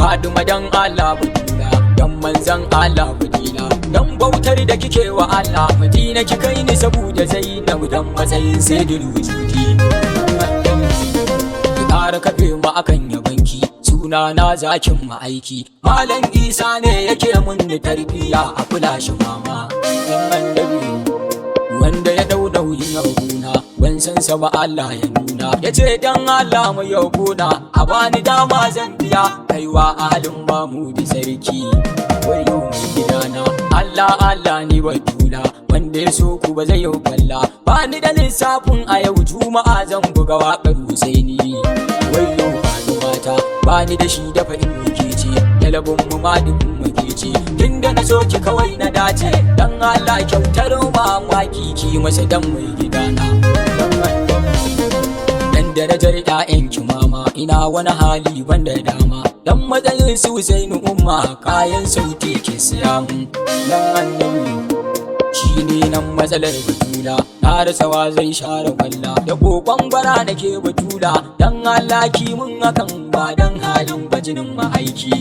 Fadima dan Allah Batula, dan manzan Allah Fadila, dan bautar da kike wa Allah Madina ki kai ni saboda Zainab dan matsayin sayyidul wujudi. Ki ƙara kafe mu akan yabanki, suna na zakin ma'aiki. Malam Isa ne yake mun tarbiya a kula shi mama. Dan annabi wanda ya dau nauyin yabona, ban san sa ba Allah ya nuna. Yace dan Allah mu yabona, a bani dama zan biya kaiwa ahalin Mahmudi sarki. Wayo mai gidana Allah Allah ni Batula, wanda ya so ku ba zai yi kwalla. Bani da lissafin a yau juma'a zan buga waƙar Husaini. Wayo mata bani da shi dafa in muke ce, yalabun mu ma dukun muke ce. Tunda na so ki kawai na dace, dan Allah kyautar mamaki ki masa dan mai gidana. Dan darajar ƴaƴanki mama, ina wani hali banda dama. Dan matsayin su Husainu umma, kayan sauti ke siya mun. Dan annabi shi ne nan matsalar Batula, na rasa wa zai share kwalla. Da kokon bara nake Batula, dan Allah ki mun hakan ba dan halin bajinin ma'aiki.